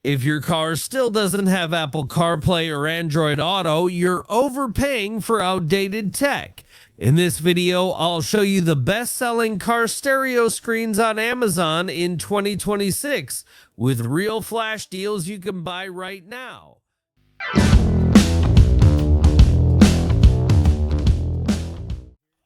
If your car still doesn't have Apple CarPlay or Android Auto, you're overpaying for outdated tech. In this video, I'll show you the best-selling car stereo screens on Amazon in 2026 with real flash deals you can buy right now.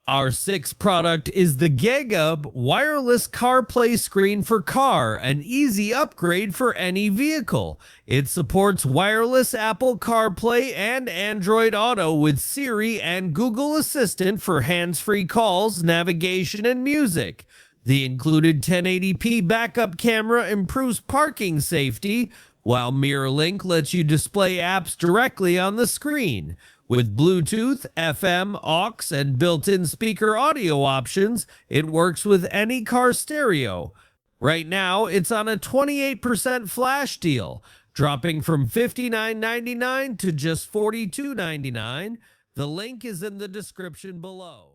Our sixth product is the Gegaibe wireless CarPlay screen for car, an easy upgrade for any vehicle. It supports wireless Apple CarPlay and Android Auto with Siri and Google Assistant for hands-free calls, navigation, and music. The included 1080p backup camera improves parking safety, while MirrorLink lets you display apps directly on the screen. With Bluetooth, FM, aux, and built-in speaker audio options, it works with any car stereo. Right now, it's on a 28% flash deal, dropping from $59.99 to just $42.99. The link is in the description below.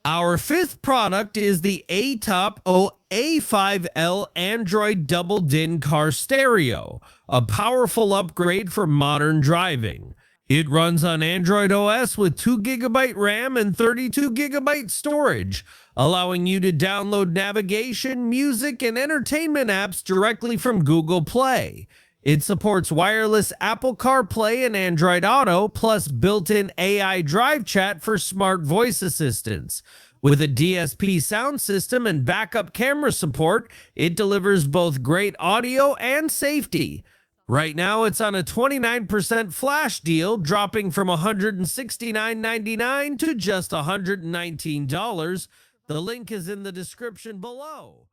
Our fifth product is the ATOTO A5L Android Double DIN Car Stereo, a powerful upgrade for modern driving. It runs on Android OS with 2GB RAM and 32GB storage, allowing you to download navigation, music, and entertainment apps directly from Google Play. It supports wireless Apple CarPlay and Android Auto, plus built-in AI drive chat for smart voice assistants. With a DSP sound system and backup camera support, it delivers both great audio and safety. Right now, it's on a 29% flash deal, dropping from $169.99 to just $119. The link is in the description below.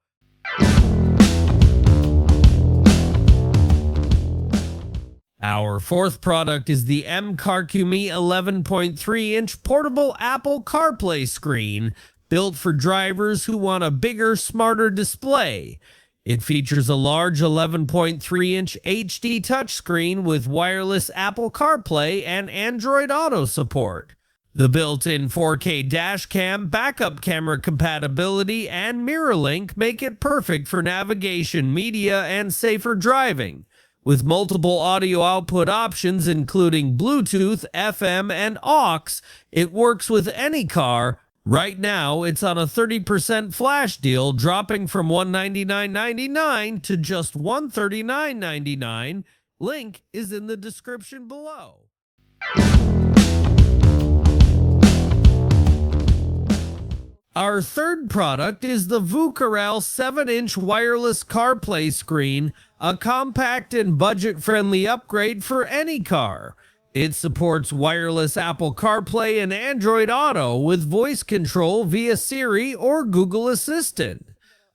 Our fourth product is the CARKUMI 11.3-inch portable Apple CarPlay screen, built for drivers who want a bigger, smarter display. It features a large 11.3-inch HD touchscreen with wireless Apple CarPlay and Android Auto support. The built-in 4K dashcam, backup camera compatibility, and MirrorLink make it perfect for navigation, media, and safer driving. With multiple audio output options including Bluetooth, FM, and aux, it works with any car. Right now, it's on a 30% flash deal, dropping from $199.99 to just $139.99. Link is in the description below. Our third product is the VUKARUAL 7-inch wireless CarPlay screen, a compact and budget-friendly upgrade for any car. It supports wireless Apple CarPlay and Android Auto with voice control via Siri or Google Assistant.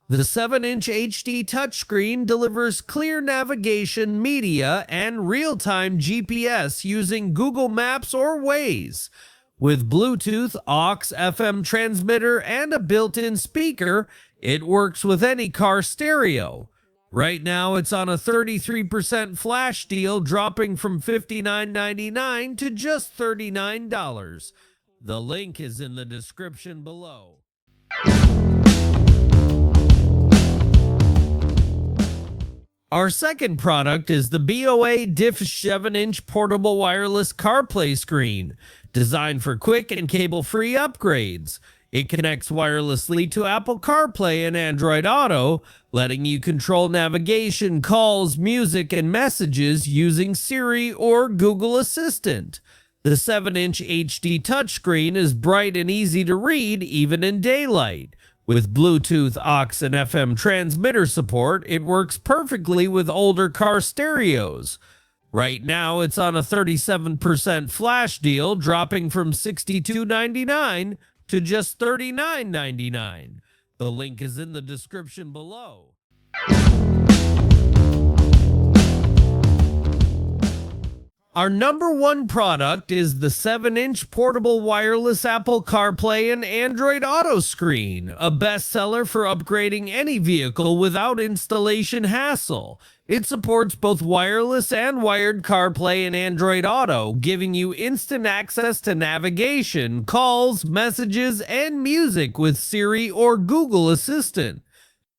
The 7-inch HD touchscreen delivers clear navigation, media, and real-time GPS using Google Maps or Waze. With Bluetooth, aux, FM transmitter, and a built-in speaker, it works with any car stereo. Right now, it's on a 33% flash deal, dropping from $59.99 to just $39. The link is in the description below. Our second product is the BOAODIFSH 7-inch portable wireless CarPlay screen, designed for quick and cable-free upgrades. It connects wirelessly to Apple CarPlay and Android Auto, letting you control navigation, calls, music, and messages using Siri or Google Assistant. The 7-inch HD touchscreen is bright and easy to read even in daylight. With Bluetooth, aux, and FM transmitter support, it works perfectly with older car stereos. Right now, it's on a 37% flash deal, dropping from $62.99 to just $39.99. The link is in the description below. Our number one product is the 7-inch portable wireless Apple CarPlay and Android Auto screen, a bestseller for upgrading any vehicle without installation hassle. It supports both wireless and wired CarPlay and Android Auto, giving you instant access to navigation, calls, messages, and music with Siri or Google Assistant.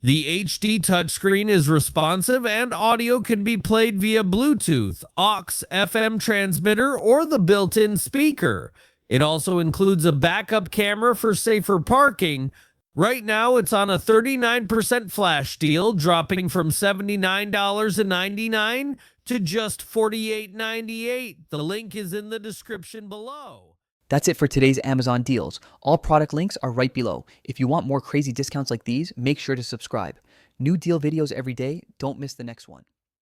The HD touchscreen is responsive and audio can be played via Bluetooth, aux, FM transmitter, or the built-in speaker. It also includes a backup camera for safer parking. Right now, it's on a 39% flash deal, dropping from $79.99 to just $48.98. The link is in the description below. That's it for today's Amazon deals. All product links are right below. If you want more crazy discounts like these, make sure to subscribe. New deal videos every day. Don't miss the next one.